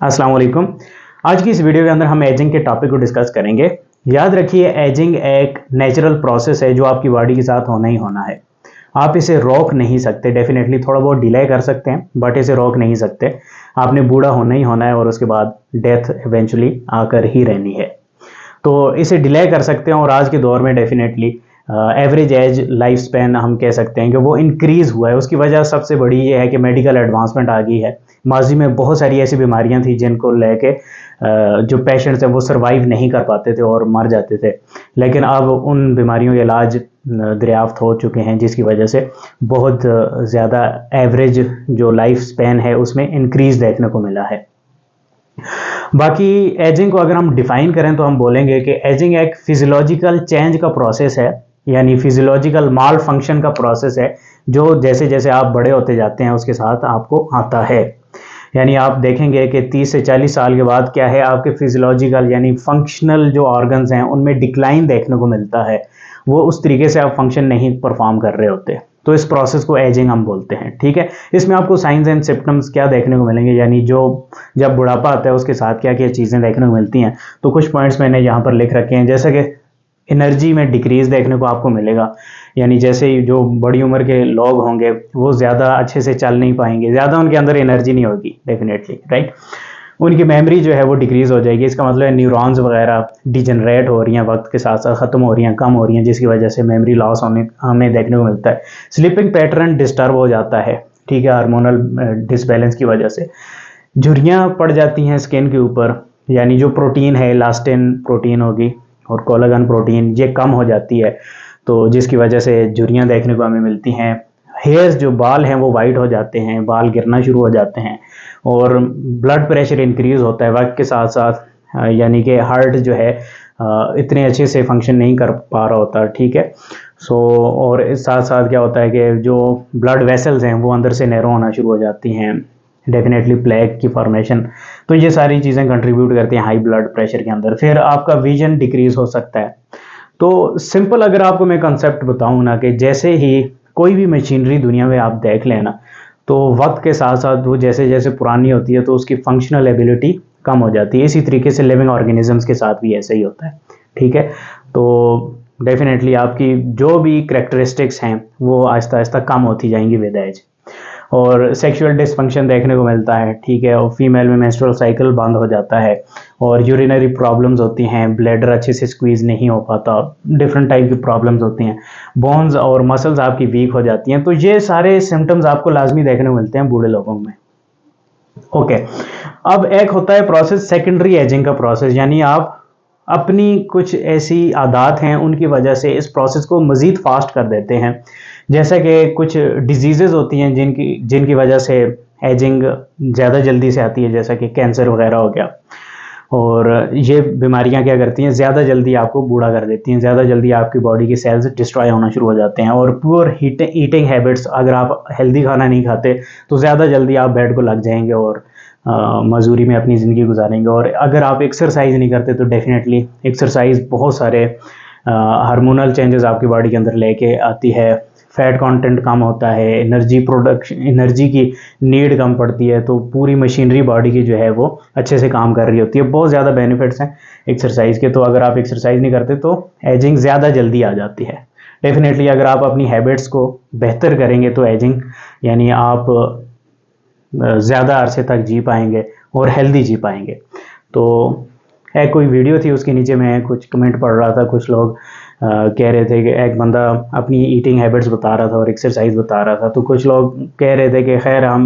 अस्सलाम वालेकुम। आज की इस वीडियो के अंदर हम एजिंग के टॉपिक को डिस्कस करेंगे। याद रखिए, एजिंग एक नेचुरल प्रोसेस है जो आपकी बॉडी के साथ होना ही होना है। आप इसे रोक नहीं सकते। डेफिनेटली थोड़ा बहुत डिले कर सकते हैं, बट इसे रोक नहीं सकते। आपने बूढ़ा होना ही होना है और उसके बाद डेथ इवेंचुअली आकर ही रहनी है। तो इसे डिले कर सकते हैं और आज के दौर में definitely average age life span हम कह सकते हैं कि वो इंक्रीज़ हुआ है। उसकी वजह सबसे बड़ी ये है कि मेडिकल एडवांसमेंट आ गई है। माजी में बहुत सारी ऐसी बीमारियां थी जिनको लेके जो पेशेंट्स हैं वो सर्वाइव नहीं कर पाते थे और मर जाते थे, लेकिन अब उन बीमारियों के इलाज दरियाफ्त हो चुके हैं, जिसकी वजह से बहुत ज़्यादा एवरेज जो लाइफ स्पैन है उसमें इंक्रीज देखने को मिला है। बाकी एजिंग को अगर हम डिफाइन करें तो हम बोलेंगे कि एजिंग एक फिजियोलॉजिकल चेंज का प्रोसेस है, यानी फिजियोलॉजिकल माल फंक्शन का प्रोसेस है जो जैसे जैसे आप बड़े होते जाते हैं उसके साथ आपको आता है। यानी आप देखेंगे कि 30 से 40 साल के बाद क्या है, आपके फिजियोलॉजिकल यानी फंक्शनल जो ऑर्गन्स हैं उनमें डिक्लाइन देखने को मिलता है। वो उस तरीके से आप फंक्शन नहीं परफॉर्म कर रहे होते, तो इस प्रोसेस को एजिंग हम बोलते हैं। ठीक है, इसमें आपको साइंस एंड सिम्टम्स क्या देखने को मिलेंगे, यानी जो जब बुढ़ापा आता है उसके साथ क्या क्या चीज़ें देखने को मिलती हैं। तो कुछ पॉइंट्स मैंने यहाँ पर लिख रखे हैं, जैसे कि एनर्जी में डिक्रीज देखने को आपको मिलेगा। यानी जैसे ही जो बड़ी उम्र के लोग होंगे वो ज़्यादा अच्छे से चल नहीं पाएंगे, ज़्यादा उनके अंदर एनर्जी नहीं होगी डेफिनेटली, राइट। उनकी मेमोरी जो है वो डिक्रीज़ हो जाएगी। इसका मतलब है न्यूरॉन्स वगैरह डिजनरेट हो रही हैं, वक्त के साथ साथ ख़त्म हो रही हैं, कम हो रही हैं, जिसकी वजह से मेमोरी लॉस होने हमें देखने को मिलता है। स्लीपिंग पैटर्न डिस्टर्ब हो जाता है, ठीक है, हार्मोनल डिसबैलेंस की वजह से। झुर्रियाँ पड़ जाती हैं स्किन के ऊपर, यानी जो प्रोटीन है, इलास्टिन प्रोटीन होगी और कोलाजन प्रोटीन, ये कम हो जाती है, तो जिसकी वजह से झुर्रियाँ देखने को हमें मिलती हैं। हेयर्स जो बाल हैं वो वाइट हो जाते हैं, बाल गिरना शुरू हो जाते हैं, और ब्लड प्रेशर इंक्रीज़ होता है वक्त के साथ साथ। यानी कि हार्ट जो है इतने अच्छे से फंक्शन नहीं कर पा रहा होता, ठीक है। सो और इस साथ साथ क्या होता है कि जो ब्लड वेसल्स हैं वो अंदर से नैरो होना शुरू हो जाती हैं, डेफिनेटली प्लेग की फॉर्मेशन। तो ये सारी चीज़ें कंट्रीब्यूट करती हैं हाई ब्लड प्रेशर के अंदर। फिर आपका विजन डिक्रीज़ हो सकता है। तो सिंपल अगर आपको मैं कंसेप्ट बताऊं ना, कि जैसे ही कोई भी मशीनरी दुनिया में आप देख लेना, तो वक्त के साथ साथ वो जैसे जैसे पुरानी होती है तो उसकी फंक्शनल एबिलिटी कम हो जाती है। इसी तरीके से लिविंग ऑर्गेनिजम्स के साथ भी ऐसा ही होता है, ठीक है। तो डेफिनेटली आपकी जो भी करेक्टरिस्टिक्स हैं वो आहिस्ता आहिस्ता कम होती जाएंगी विद एज। और सेक्सुअल डिसफंक्शन देखने को मिलता है, ठीक है, और फीमेल में मेंस्ट्रुअल साइकिल बंद हो जाता है, और यूरिनरी प्रॉब्लम्स होती हैं, ब्लैडर अच्छे से स्क्वीज़ नहीं हो पाता, डिफरेंट टाइप की प्रॉब्लम्स होती हैं, बोन्स और मसल्स आपकी वीक हो जाती हैं। तो ये सारे सिम्टम्स आपको लाजमी देखने को मिलते हैं बूढ़े लोगों में। ओके, अब एक होता है प्रोसेस सेकेंडरी एजिंग का प्रोसेस, यानी आप अपनी कुछ ऐसी आदत हैं उनकी वजह से इस प्रोसेस को मज़ीद फास्ट कर देते हैं। जैसे कि कुछ डिजीज़ेज़ होती हैं जिनकी जिनकी वजह से एजिंग ज़्यादा जल्दी से आती है, जैसा कि कैंसर वगैरह हो गया। और ये बीमारियां क्या करती हैं, ज़्यादा जल्दी आपको बूढ़ा कर देती हैं, ज़्यादा जल्दी आपकी बॉडी के सेल्स डिस्ट्रॉय होना शुरू हो जाते हैं। और पुअर ईटिंग हैबिट्स, अगर आप हेल्दी खाना नहीं खाते तो ज़्यादा जल्दी आप बेड को लग जाएंगे और मजदूरी में अपनी ज़िंदगी गुजारेंगे। और अगर आप एक्सरसाइज नहीं करते तो डेफिनेटली एक्सरसाइज बहुत सारे हार्मोनल चेंजेस आपकी बॉडी के अंदर लेके आती है। फैट कंटेंट कम होता है, एनर्जी की नीड कम पड़ती है, तो पूरी मशीनरी बॉडी की जो है वो अच्छे से काम कर रही होती है। बहुत ज़्यादा बेनिफिट्स हैं एक्सरसाइज के। तो अगर आप एक्सरसाइज नहीं करते तो एजिंग ज़्यादा जल्दी आ जाती है। डेफिनेटली अगर आप अपनी हैबिट्स को बेहतर करेंगे तो एजिंग यानी आप ज़्यादा अरसे तक जी पाएंगे और हेल्दी जी पाएंगे। तो एक कोई वीडियो थी, उसके नीचे मैं कुछ कमेंट पढ़ रहा था, कुछ लोग कह रहे थे कि एक बंदा अपनी ईटिंग हैबिट्स बता रहा था और एक्सरसाइज बता रहा था। तो कुछ लोग कह रहे थे कि खैर हम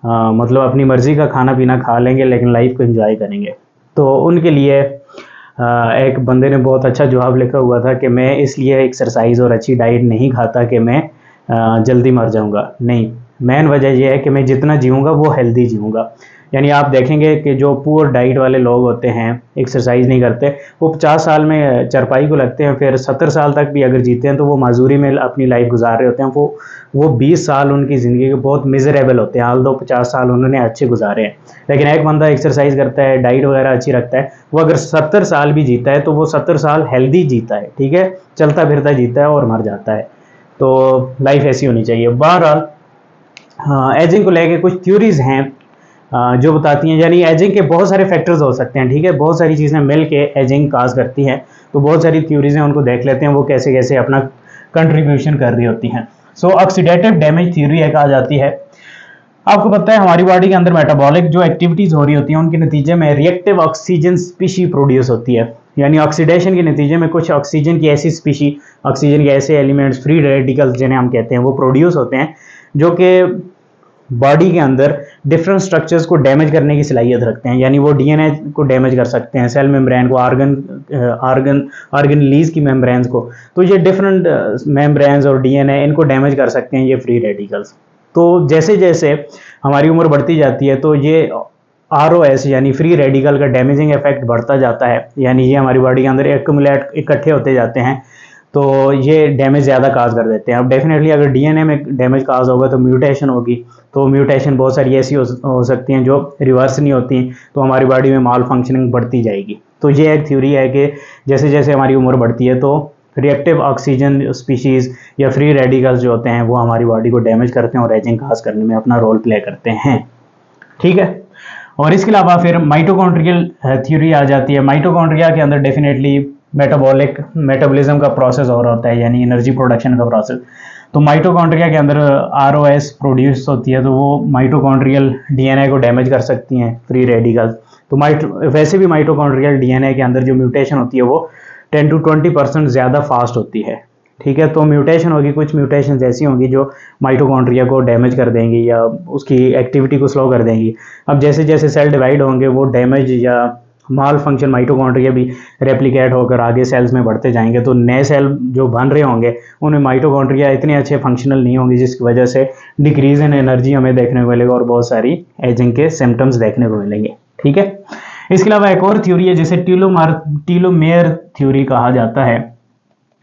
मतलब अपनी मर्ज़ी का खाना पीना खा लेंगे लेकिन लाइफ को एंजॉय करेंगे। तो उनके लिए एक बंदे ने बहुत अच्छा जवाब लिखा हुआ था कि मैं इसलिए एक्सरसाइज और अच्छी डाइट नहीं खाता कि मैं जल्दी मर जाऊंगा। नहीं, मेन वजह यह है कि मैं जितना जीऊँगा वो हेल्दी जीऊँगा। यानी आप देखेंगे कि जो पुअर डाइट वाले लोग होते हैं, एक्सरसाइज नहीं करते, वो 50 साल में चरपाई को लगते हैं, फिर 70 साल तक भी अगर जीते हैं तो वो मजदूरी में अपनी लाइफ गुजार रहे होते हैं। वो 20 साल उनकी ज़िंदगी के बहुत मिजरेबल होते हैं, हाल दो 50 साल उन्होंने अच्छे गुजारे हैं। लेकिन एक बंदा एक्सरसाइज करता है, डाइट वगैरह अच्छी रखता है, वो अगर 70 साल भी जीता है तो वो 70 साल हेल्दी जीता है, ठीक है, चलता फिरता जीता है और मर जाता है। तो लाइफ ऐसी होनी चाहिए। बहरहाल एजिंग को लेके कुछ थ्योरीज हैं जो बताती हैं, यानी एजिंग के बहुत सारे फैक्टर्स हो सकते हैं, ठीक है, बहुत सारी चीज़ें मिल के एजिंग काज करती हैं। तो बहुत सारी थ्योरीज हैं, उनको देख लेते हैं वो कैसे कैसे अपना कंट्रीब्यूशन कर रही होती हैं। सो ऑक्सीडेटिव डैमेज थ्योरी एक आ जाती है। आपको पता है हमारी बॉडी के अंदर मेटाबॉलिक जो एक्टिविटीज़ हो रही होती हैं उनके नतीजे में रिएक्टिव ऑक्सीजन स्पीशी प्रोड्यूस होती है, यानी ऑक्सीडेशन के नतीजे में कुछ ऑक्सीजन की ऐसी स्पीशी, ऑक्सीजन के ऐसे एलिमेंट्स, फ्री रेडिकल्स जिन्हें हम कहते हैं, वो प्रोड्यूस होते हैं जो कि बॉडी के अंदर डिफरेंट स्ट्रक्चर्स को डैमेज करने की सलाहियत रखते हैं। यानी वो डीएनए को डैमेज कर सकते हैं, सेल मेम्ब्रेन को, ऑर्गन लीज की मेम्ब्रेन्स को। तो ये डिफरेंट मेम्ब्रेन्स और डीएनए इनको डैमेज कर सकते हैं ये फ्री रेडिकल्स। तो जैसे जैसे हमारी उम्र बढ़ती जाती है तो ये ROS यानी फ्री रेडिकल का डैमेजिंग इफेक्ट बढ़ता जाता है, यानी ये हमारी बॉडी के अंदर एक्यूमुलेट इकट्ठे होते जाते हैं, तो ये डैमेज ज़्यादा काज कर देते हैं। अब डेफिनेटली अगर डीएनए में डैमेज काज होगा तो म्यूटेशन होगी, तो म्यूटेशन बहुत सारी ऐसी हो सकती हैं जो रिवर्स नहीं होती, तो हमारी बॉडी में माल फंक्शनिंग बढ़ती जाएगी। तो ये एक थ्योरी है कि जैसे जैसे हमारी उम्र बढ़ती है तो रिएक्टिव ऑक्सीजन स्पीशीज़ या फ्री रेडिकल्स जो होते हैं वो हमारी बॉडी को डैमेज करते हैं और एजिंग काज करने में अपना रोल प्ले करते हैं, ठीक है। और इसके अलावा फिर माइटोकॉन्ड्रियल थ्योरी आ जाती है। माइटोकॉन्ड्रिया के अंदर डेफिनेटली मेटाबॉलिज्म का प्रोसेस हो रहा होता है, यानी एनर्जी प्रोडक्शन का प्रोसेस। तो माइटोकॉन्ड्रिया के अंदर ROS प्रोड्यूस होती है, तो वो माइटोकॉन्ड्रियल डीएनए को डैमेज कर सकती हैं फ्री रेडिकल्स। तो वैसे भी माइटोकॉन्ड्रियल डीएनए के अंदर जो म्यूटेशन होती है वो 10 to 20% ज़्यादा फास्ट होती है, ठीक है। तो म्यूटेशन होगी, कुछ म्यूटेशन ऐसी होंगी जो माइटोकॉन्ड्रिया को डैमेज कर देंगी या उसकी एक्टिविटी को स्लो कर देंगी। अब जैसे जैसे सेल डिवाइड होंगे वो डैमेज या माल फंक्शन माइटोकॉन्ड्रिया भी रेप्लिकेट होकर आगे सेल्स में बढ़ते जाएंगे, तो नए सेल जो बन रहे होंगे उनमें माइटोकॉन्ड्रिया इतने अच्छे फंक्शनल नहीं होंगे, जिसकी वजह से डिक्रीज इन एनर्जी हमें देखने को मिलेगा और बहुत सारी एजिंग के सिम्टम्स देखने को मिलेंगे, ठीक है। इसके अलावा एक और थ्योरी है जिसे टीलोमेयर थ्योरी कहा जाता है।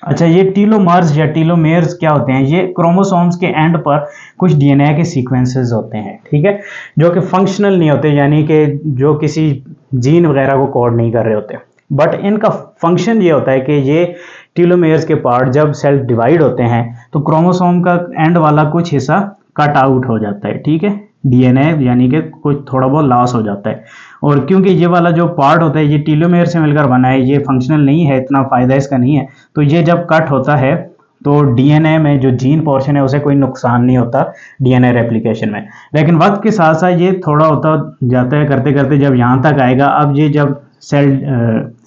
अच्छा, ये टीलोमर्स या टीलोमेयर्स क्या होते हैं? ये क्रोमोसोम्स के एंड पर कुछ डीएनए के सीक्वेंसेस होते हैं, ठीक है, जो कि फंक्शनल नहीं होते, यानी कि जो किसी जीन वगैरह को कोड नहीं कर रहे होते, बट इनका फंक्शन ये होता है कि ये टीलोमेयर्स के पार्ट जब सेल डिवाइड होते हैं तो क्रोमोसोम का एंड वाला कुछ हिस्सा कट आउट हो जाता है, ठीक है, डीएनए यानी कि कुछ थोड़ा बहुत लॉस हो जाता है। और क्योंकि ये वाला जो पार्ट होता है ये टीलोमेयर से मिलकर बना है, ये फंक्शनल नहीं है, इतना फायदा इसका नहीं है, तो ये जब कट होता है तो डीएनए में जो जीन पोर्शन है उसे कोई नुकसान नहीं होता डीएनए रेप्लिकेशन में। लेकिन वक्त के साथ साथ ये थोड़ा होता जाता है, करते करते जब यहाँ तक आएगा, अब ये जब सेल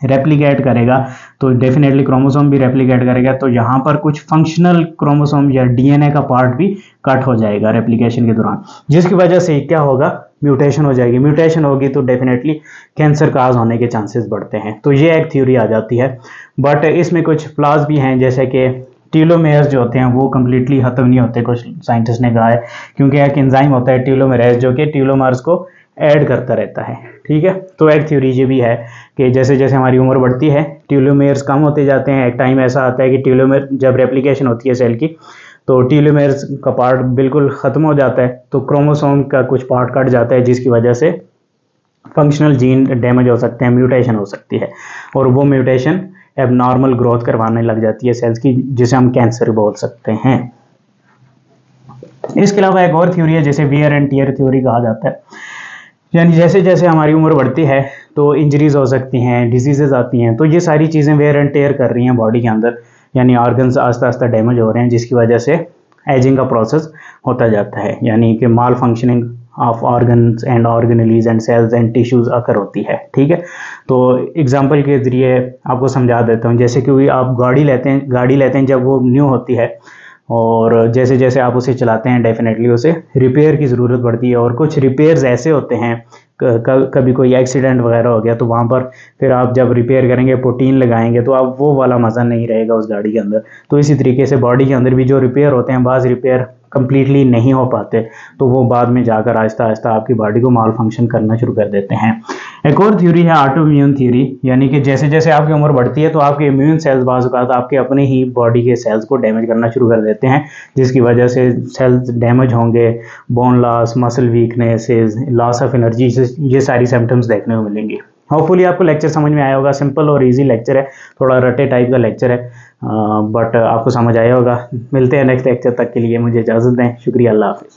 रेप्लिकेट करेगा तो डेफिनेटली क्रोमोसोम भी रेप्लिकेट करेगा, तो यहाँ पर कुछ फंक्शनल क्रोमोसोम या डीएनए का पार्ट भी कट हो जाएगा रेप्लिकेशन के दौरान, जिसकी वजह से क्या होगा, म्यूटेशन हो जाएगी। म्यूटेशन होगी तो डेफिनेटली कैंसर काज होने के चांसेस बढ़ते हैं। तो ये एक थ्योरी आ जाती है, बट इसमें कुछ फ्लॉज भी हैं, जैसे कि टीलोमेयर्स जो होते हैं वो कम्प्लीटली खत्म नहीं होते, कुछ साइंटिस्ट ने कहा है, क्योंकि एक एंजाइम होता है टीलोमेरेज जो कि टीलोमर्स को ऐड करता रहता है, ठीक है। तो एक थ्योरी ये भी है कि जैसे जैसे हमारी उम्र बढ़ती है टीलोमेयर्स कम होते जाते हैं। एक टाइम ऐसा आता है कि टीलोमेयर जब रेप्लिकेशन होती है सेल की तो टीलोमेयर्स का पार्ट बिल्कुल ख़त्म हो जाता है, तो क्रोमोसोम का कुछ पार्ट कट जाता है, जिसकी वजह से फंक्शनल जीन डैमेज हो सकते हैं, म्यूटेशन हो सकती है, और वो म्यूटेशन एबनॉर्मल ग्रोथ करवाने लग जाती है सेल्स की, जिसे हम कैंसर बोल सकते हैं। इसके अलावा एक और थ्योरी है जिसे वियर एंड टियर थ्योरी कहा जाता है, यानी जैसे जैसे हमारी उम्र बढ़ती है तो इंजरीज हो सकती हैं, डिजीजेज आती हैं, तो ये सारी चीज़ें वेयर एंड टेयर कर रही हैं बॉडी के अंदर, यानी ऑर्गन्स आस्ता आस्ता डैमेज हो रहे हैं, जिसकी वजह से एजिंग का प्रोसेस होता जाता है, यानी कि malfunctioning of organs and organelles and cells and tissues occur होती है, ठीक है। तो एग्जांपल के ज़रिए आपको समझा देता हूँ, जैसे कि आप गाड़ी लेते हैं जब वो न्यू होती है, और जैसे जैसे आप उसे चलाते हैं डेफिनेटली उसे रिपेयर की ज़रूरत पड़ती है, और कुछ रिपेयर्स ऐसे होते हैं, कभी कोई एक्सीडेंट वगैरह हो गया तो वहाँ पर फिर आप जब रिपेयर करेंगे, प्रोटीन लगाएंगे, तो आप वो वाला मज़ा नहीं रहेगा उस गाड़ी के अंदर। तो इसी तरीके से बॉडी के अंदर भी जो रिपेयर होते हैं, बाज़ रिपेयर कम्प्लीटली नहीं हो पाते, तो वो बाद में जाकर आहिस्ता आहिस्ता आपकी बॉडी को माल फंक्शन करना शुरू कर देते हैं। एक और थ्योरी है ऑटो इम्यून थ्योरी, यानी कि जैसे जैसे आपकी उम्र बढ़ती है तो आपके इम्यून सेल्स बाज़ औक़ात आपके अपने ही बॉडी के सेल्स को डैमेज करना शुरू कर देते हैं, जिसकी वजह से सेल्स डैमेज होंगे, bone loss, muscle weaknesses, loss of energy, ये सारी सिम्टम्स देखने को मिलेंगी। होपफुली आपको लेक्चर समझ में आया होगा, सिंपल और इजी लेक्चर है, थोड़ा रटे टाइप का लेक्चर है, बट आपको समझ आया होगा। मिलते हैं नेक्स्ट लेक्चर, तक के लिए मुझे इजाज़त दें, शुक्रिया, अल्लाह हाफ़िज़।